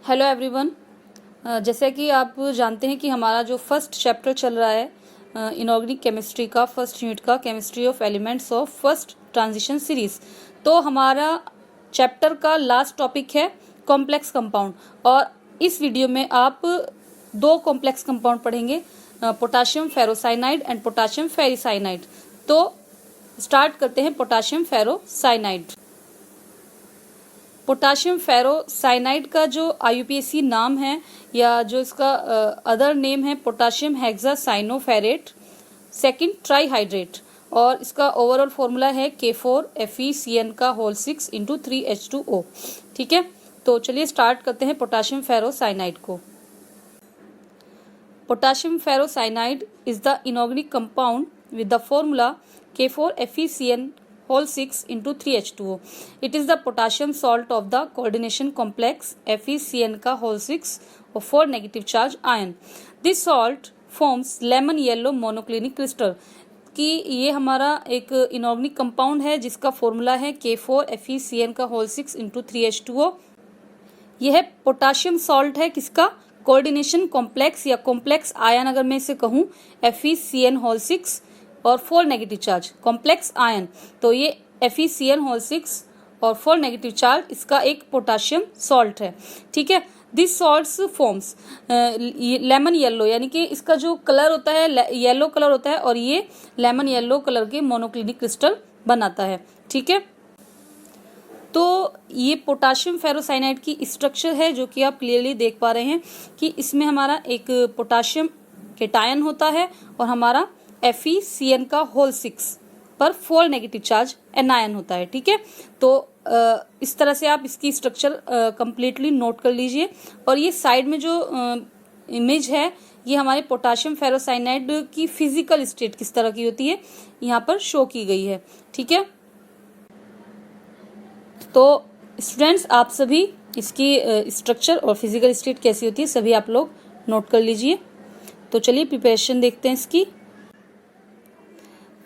Hello everyone. जैसे कि आप जानते हैं कि हमारा जो फर्स्ट चैप्टर चल रहा है इनऑर्गेनिक केमिस्ट्री का फर्स्ट यूनिट का chemistry of elements of first transition series. तो हमारा चैप्टर का लास्ट टॉपिक है कॉम्प्लेक्स कंपाउंड और इस वीडियो में आप दो कॉम्प्लेक्स कंपाउंड पढ़ेंगे, पोटाशियम फेरोसाइनाइड एंड पोटाशियम फेरिसाइनाइड। तो स्टार्ट करते हैं पोटाशियम फेरोसाइनाइड। पोटाशियम फेरोसाइनाइड का जो आईयूपीएसी नाम है या जो इसका अदर नेम है पोटाशियम हेक्सासाइनोफेरेट सेकंड ट्राईहाइड्रेट और इसका ओवरऑल फॉर्मूला है K4FeCN का होल 6 इंटू 3H2O। ठीक है, तो चलिए स्टार्ट करते हैं पोटाशियम फेरोसाइनाइड को। Potassium ferrocyanide is the inorganic compound with the formula K4FeCN whole 6 into 3H2O. It is the potassium salt of the coordination complex FeCN का whole 6 और 4 negative charge ion. This salt forms lemon yellow monoclinic crystal कि ये हमारा एक inorganic compound है जिसका formula है K4FeCN का whole 6 into 3H2O। यह पोटाशियम सॉल्ट है किसका, कोऑर्डिनेशन कॉम्प्लेक्स या कॉम्प्लेक्स आयन अगर मैं इसे कहूँ FeCN होल 6 और 4 नेगेटिव चार्ज कॉम्प्लेक्स आयन। तो ये FeCN होल 6 और 4 नेगेटिव चार्ज इसका एक पोटाशियम सॉल्ट है। ठीक है, this salts forms lemon yellow, यानी कि इसका जो कलर होता है येलो कलर होता है और ये लेमन येलो कलर के मोनोक्लिनिक क्रिस्टल बनाता है। ठीक है, तो ये पोटाशियम फेरोसाइनाइड की स्ट्रक्चर है जो कि आप क्लियरली देख पा रहे हैं कि इसमें हमारा एक पोटाशियम केटायन होता है और हमारा FeCN का होल 6 पर 4 नेगेटिव चार्ज एनायन होता है। ठीक है, तो इस तरह से आप इसकी स्ट्रक्चर कंप्लीटली नोट कर लीजिए। और ये साइड में जो इमेज है ये हमारे पोटाशियम फेरोसाइनाइड की फिजिकल स्टेट किस तरह की होती है यहाँ पर शो की गई है। ठीक है, तो स्टूडेंट्स आप सभी इसकी स्ट्रक्चर और फिजिकल स्टेट कैसी होती है सभी आप लोग नोट कर लीजिए। तो चलिए प्रिपरेशन देखते हैं इसकी।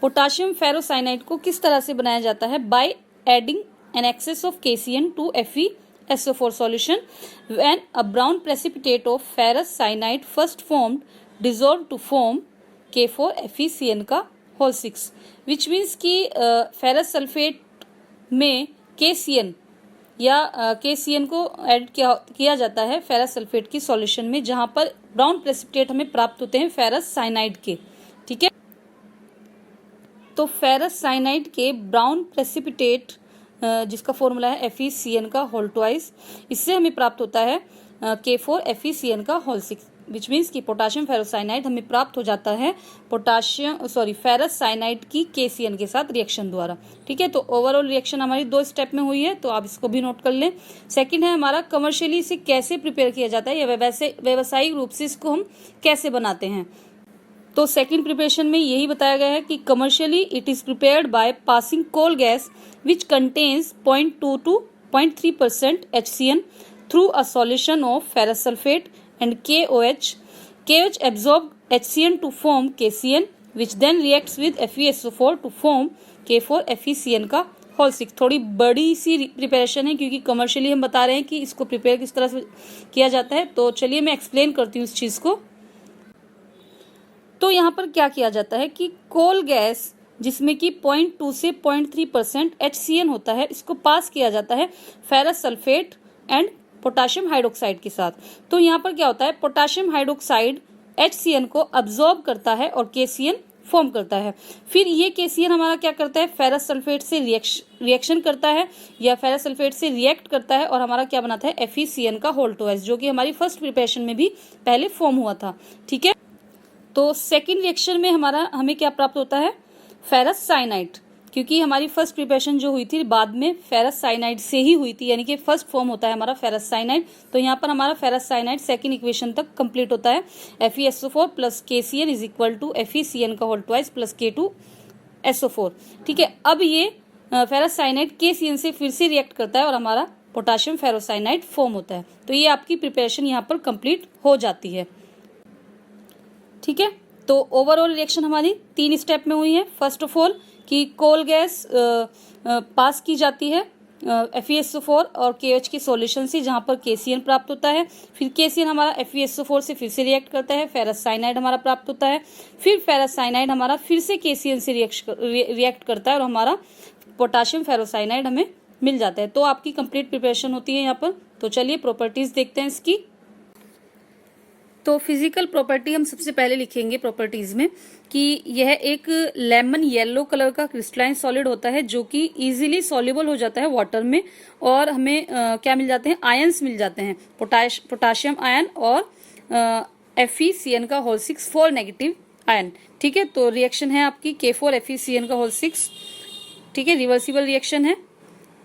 पोटाशियम फेरोसाइनाइड को किस तरह से बनाया जाता है, by adding an excess of KCN to FeSO4 solution when a brown precipitate of ferrous cyanide first formed dissolve to form K4FeCN का होल 6, विच मीन्स कि फेरस सल्फेट में KCN या KCN को ऐड किया जाता है फेरस सल्फेट की solution में जहां पर ब्राउन प्रेसिपिटेट हमें प्राप्त होते हैं फेरस साइनाइड के। ठीक है, तो फेरस साइनाइड के ब्राउन प्रेसिपिटेट जिसका फॉर्मूला है FeCN का होल ट्वाइस, इससे हमें प्राप्त होता है K4FeCN का होल 6, विच मीन्स कि पोटाशियम फेरोसाइनाइड हमें प्राप्त हो जाता है फेरस साइनाइड की KCN के साथ रिएक्शन द्वारा। ठीक है, तो ओवरऑल रिएक्शन हमारी 2 स्टेप में हुई है, तो आप इसको भी नोट कर लें। सेकंड है हमारा कमर्शियली इसे कैसे प्रिपेयर किया जाता है या व्यावसायिक रूप से इसको हम कैसे बनाते हैं। तो सेकंड प्रिपरेशन में यही बताया गया है कि commercially it is prepared by passing coal gas which contains 0.2 to 0.3% HCN through a solution of ferrous sulphate and KOH absorb HCN to form KCN which then reacts with FeSO4 to form K4FeCN का whole 6। थोड़ी बड़ी सी preparation है क्योंकि commercially हम बता रहे हैं कि इसको प्रिपेयर किस तरह से किया जाता है। तो चलिए मैं एक्सप्लेन करती हूँ इस चीज को। तो यहाँ पर क्या किया जाता है कि कोल गैस जिसमें कि 0.2 से 0.3% HCN होता है, इसको पास किया जाता है ferrous sulphate and potassium hydroxide के साथ। तो यहाँ पर क्या होता है, पोटाशियम हाइड्रोक्साइड HCN को अब्सॉर्ब करता है और KCN फॉर्म करता है। फिर ये KCN हमारा क्या करता है, फेरस सल्फेट से रिएक्शन करता है या फेरस सल्फेट से रिएक्ट करता है और हमारा क्या बनाता है FeCN का होल ट्वाइस, जो कि हमारी फर्स्ट प्रिपरेशन में भी पहले फॉर्म हुआ था। ठीक है, तो सेकेंड रिएक्शन में हमें क्या प्राप्त होता है, फेरस साइनाइड, क्योंकि हमारी फर्स्ट प्रिपरेशन जो हुई थी बाद में फेरस साइनाइड से ही हुई थी, यानी कि फर्स्ट फॉर्म होता है हमारा फेरस साइनाइड। तो यहाँ पर हमारा फेरस साइनाइड सेकेंड इक्वेशन तक कंप्लीट होता है FeSO4 plus KCN is equal to FeCN का होल ट्वाइस प्लस K2SO4। ठीक है, अब ये फेरस साइनाइड KCN से फिर से रिएक्ट करता है और हमारा पोटाशियम फेरोसाइनाइड फॉर्म होता है। तो ये आपकी प्रिपरेशन यहाँ पर कंप्लीट हो जाती है। ठीक है, तो ओवरऑल रिएक्शन हमारी 3 स्टेप में हुई है। फर्स्ट ऑफ ऑल कि कोल गैस पास की जाती है FeSO4 और KOH के सॉल्यूशन से, जहाँ पर KCN प्राप्त होता है। फिर KCN हमारा FeSO4 से फिर से रिएक्ट करता है, फेरस साइनाइड हमारा प्राप्त होता है। फिर फेरस साइनाइड हमारा फिर से KCN से रिएक्ट करता है और हमारा पोटाशियम फेरोसाइनाइड हमें मिल जाता है। तो आपकी कंप्लीट प्रिपरेशन होती है यहाँ पर। तो चलिए प्रॉपर्टीज देखते हैं इसकी। तो फिजिकल प्रॉपर्टी हम सबसे पहले लिखेंगे प्रॉपर्टीज में कि यह एक लेमन येलो कलर का क्रिस्टलाइन सॉलिड होता है जो कि इजीली सॉल्युबल हो जाता है वाटर में, और हमें क्या मिल जाते हैं, आयंस मिल जाते हैं, पोटाशियम आयन और FeCN का होल 6 4 नेगेटिव आयन। ठीक है, तो रिएक्शन है आपकी K4 FeCN का होल 6। ठीक है, रिवर्सिबल रिएक्शन है,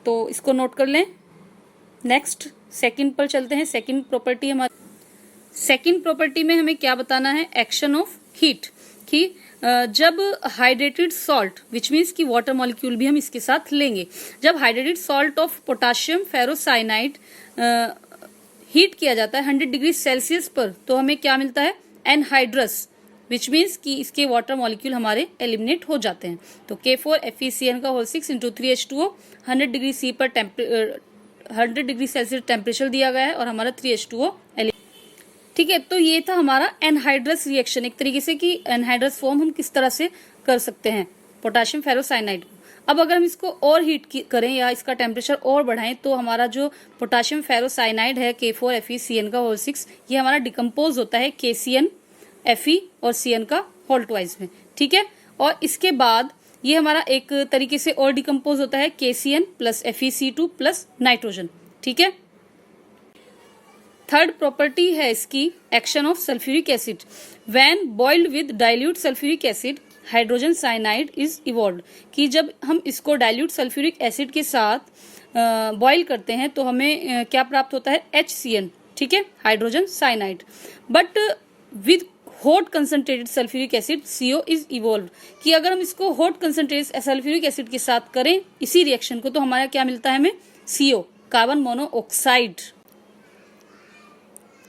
तो इसको नोट कर लें। नेक्स्ट सेकंड पर चलते हैं। सेकंड प्रॉपर्टी हमारी, सेकंड प्रॉपर्टी में हमें क्या बताना है, एक्शन ऑफ हीट, कि जब हाइड्रेटेड सॉल्ट विच मीन्स कि वाटर मॉलिक्यूल भी हम इसके साथ लेंगे, जब hydrated salt of potassium ferrocyanide heat किया जाता है 100 डिग्री सेल्सियस पर, तो हमें क्या मिलता है, एनहाइड्रस, विच मीन्स कि इसके वाटर मॉलिक्यूल हमारे एलिमिनेट हो जाते हैं। तो K4 FeCN का whole 6 into 3H2O 100 degree C पर 100 डिग्री सेल्सियस टेम्परेचर दिया गया है और हमारा 3H2O। ठीक है, तो ये था हमारा एनहाइड्रस रिएक्शन, एक तरीके से कि एनहाइड्रस फॉर्म हम किस तरह से कर सकते हैं पोटाशियम फेरोसाइनाइड को। अब अगर हम इसको और हीट करें या इसका टेम्परेचर और बढ़ाएं तो हमारा जो पोटाशियम फेरोसाइनाइड है K4 FeCN का होल 6, ये हमारा डिकम्पोज होता है KCN Fe और Cn का होल ट्वाइस में। ठीक है, और इसके बाद ये हमारा एक तरीके से और डिकम्पोज होता है KCN plus FeC2 plus nitrogen. ठीक है, थर्ड प्रॉपर्टी है इसकी, action of sulphuric acid. When boiled with dilute sulphuric acid hydrogen cyanide is evolved, कि जब हम इसको डाइल्यूट सल्फ्यूरिक एसिड के साथ बॉइल करते हैं तो हमें क्या प्राप्त होता है, HCN। ठीक है, hydrogen cyanide. But with hot concentrated sulphuric acid CO is evolved, कि अगर हम इसको हॉट कंसंट्रेटेड सल्फ्यूरिक एसिड के साथ करें इसी रिएक्शन को, तो हमारा क्या मिलता है हमें, CO, carbon monoxide.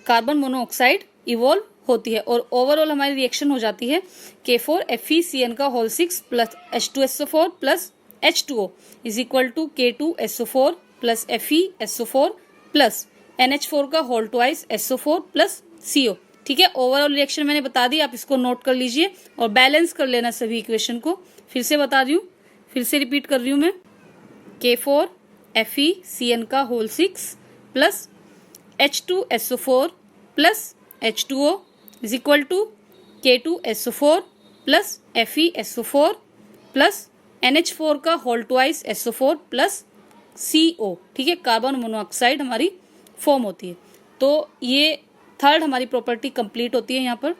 Carbon monoxide evolve होती है और ओवरऑल हमारी रिएक्शन हो जाती है K4 FeCN का whole 6 plus H2SO4 plus H2O is equal to K2SO4 plus FeSO4 plus NH4 का whole twice SO4 plus CO। ठीक है, ओवरऑल रिएक्शन मैंने बता दी, आप इसको नोट कर लीजिए और बैलेंस कर लेना सभी इक्वेशन को। फिर से बता रही हूँ, फिर से रिपीट कर रही हूँ मैं, K4 FeCN का whole 6 plus H2SO4 plus H2O is equal to K2SO4 plus FeSO4 plus NH4 का whole twice SO4 plus CO। ठीक है, कार्बन मोनोऑक्साइड हमारी फॉर्म होती है। तो ये थर्ड हमारी प्रॉपर्टी कंप्लीट होती है यहाँ पर।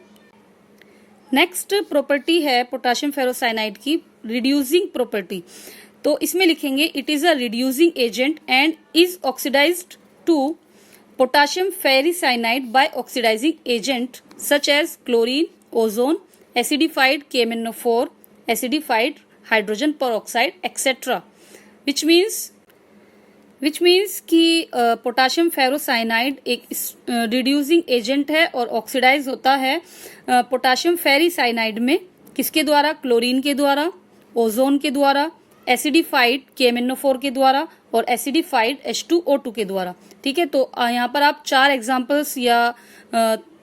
नेक्स्ट प्रॉपर्टी है पोटाशियम फेरोसाइनाइड की, रिड्यूसिंग प्रॉपर्टी। तो इसमें लिखेंगे it is a reducing agent and is oxidised to potassium ferricyanide by oxidizing agent such as chlorine, ozone, acidified KMnO4, acidified hydrogen peroxide, etc. which means कि potassium ferrocyanide एक reducing agent है और oxidise होता है potassium फेरिसाइनाइड में, किसके द्वारा, chlorine के द्वारा, ओजोन के द्वारा, एसिडिफाइड KMnO4 के द्वारा और एसिडिफाइड H2O2 के द्वारा। ठीक है, तो यहाँ पर आप 4 एग्जाम्पल्स या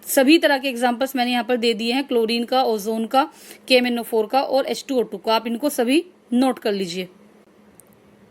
सभी तरह के एग्जाम्पल्स मैंने यहाँ पर दे दिए हैं, क्लोरीन का, ओजोन का, KMnO4 का और H2O2 का, आप इनको सभी नोट कर लीजिए।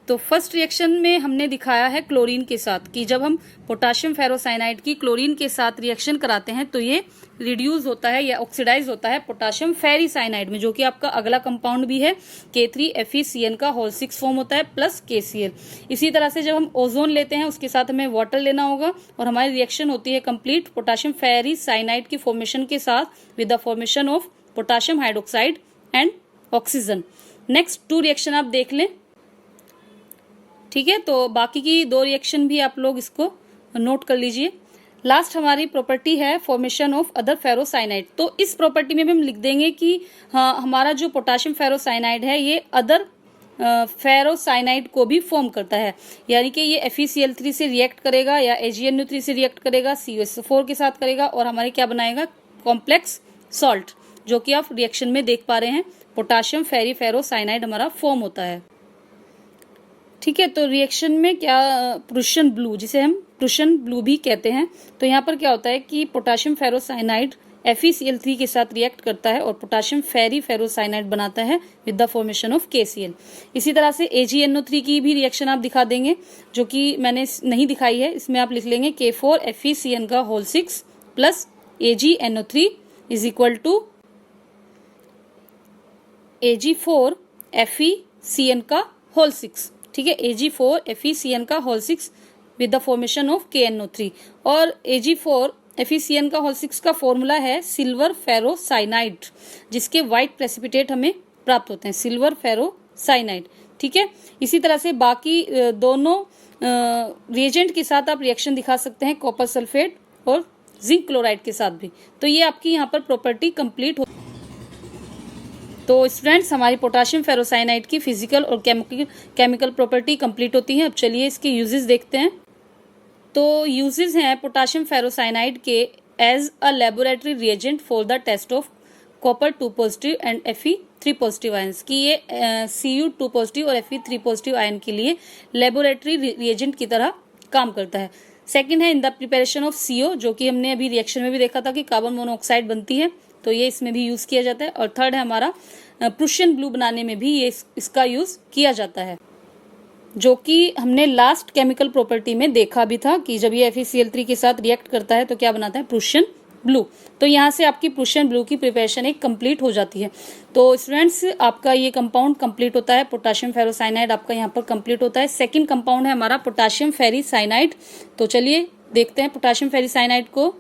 तो फर्स्ट रिएक्शन में हमने दिखाया है क्लोरीन के साथ कि जब हम पोटाशियम फेरोसाइनाइड की क्लोरीन के साथ रिएक्शन कराते हैं तो ये रिड्यूस होता है या ऑक्सीडाइज होता है पोटाशियम फेरिसाइनाइड में, जो कि आपका अगला कंपाउंड भी है K3 FeCN का होल 6 फॉर्म होता है प्लस KCl। इसी तरह से जब हम ओजोन लेते हैं उसके साथ हमें वाटर लेना होगा और हमारी रिएक्शन होती है कंप्लीट पोटाशियम फेरिसाइनाइड की फॉर्मेशन के साथ with the formation of potassium hydroxide and oxygen. Next 2 reaction आप देख लें। ठीक है, तो बाकी की 2 रिएक्शन भी आप लोग इसको नोट कर लीजिए। लास्ट हमारी प्रॉपर्टी है फॉर्मेशन ऑफ अदर फेरोसाइनाइड। तो इस प्रॉपर्टी में भी हम लिख देंगे कि हाँ, हमारा जो पोटाशियम फेरोसाइनाइड है ये अदर फेरोसाइनाइड को भी फॉर्म करता है, यानी कि ये FeCl3 से रिएक्ट करेगा या AgNO3 से रिएक्ट करेगा, COSO4 के साथ करेगा और हमारे क्या बनाएगा, कॉम्प्लेक्स सॉल्ट, जो कि आप रिएक्शन में देख पा रहे हैं पोटाशियम फेरोसाइनाइड हमारा फॉर्म होता है। ठीक है, तो रिएक्शन में क्या प्रुशियन ब्लू, जिसे हम प्रुशियन ब्लू भी कहते हैं, तो यहाँ पर क्या होता है कि पोटाशियम फेरोसाइनाइड FeCl3 के साथ रिएक्ट करता है और पोटाशियम फेरोसाइनाइड बनाता है with the formation of KCl। इसी तरह से AgNO3 की भी रिएक्शन आप दिखा देंगे, जो कि मैंने नहीं दिखाई है। इसमें आप लिख लेंगे K4FeCN6 plus AgNO3 is equal to Ag4FeCN6। ठीक है, Ag4FeCN6 with the formation of KNO3। और Ag4FeCN6 का फॉर्मूला है सिल्वर फेरोसाइनाइड, जिसके व्हाइट प्रेसिपिटेट हमें प्राप्त होते हैं, सिल्वर फेरोसाइनाइड। ठीक है, इसी तरह से बाकी दोनों रिएजेंट के साथ आप रिएक्शन दिखा सकते हैं, कॉपर सल्फेट और जिंक क्लोराइड के साथ भी। तो ये आपकी यहाँ पर प्रॉपर्टी कंप्लीट हो। तो स्टूडेंट्स, हमारी पोटाशियम फेरोसाइनाइड की फिजिकल और केमिकल प्रॉपर्टी कंप्लीट होती है। अब चलिए इसके यूजेस देखते हैं। तो यूजेस हैं पोटाशियम फेरोसाइनाइड के as a laboratory reagent for the test of copper 2 positive and Fe3 positive ions, की ये Cu2 पॉजिटिव और Fe3 पॉजिटिव आयन के लिए लेबोरेटरी रिएजेंट की तरह काम करता है। सेकंड है in the preparation of CO, जो कि हमने अभी रिएक्शन में भी देखा था कि कार्बन मोनोऑक्साइड बनती है, तो ये इसमें भी यूज किया जाता है। और थर्ड है हमारा प्रुशियन ब्लू बनाने में भी ये इसका यूज किया जाता है, जो कि हमने लास्ट केमिकल प्रॉपर्टी में देखा भी था कि जब ये FeCl3 के साथ रिएक्ट करता है तो क्या बनाता है, प्रुशियन ब्लू। तो यहाँ से आपकी प्रुशियन ब्लू की प्रिपरेशन एक कंप्लीट हो जाती है। तो स्टूडेंट्स, आपका ये कंपाउंड कंप्लीट होता है, पोटाशियम फेरोसाइनाइड आपका यहाँ पर कंप्लीट होता है। सेकंड कंपाउंड है हमारा पोटाशियम फेरीसाइनाइड। तो चलिए देखते हैं पोटाशियम फेरीसाइनाइड को।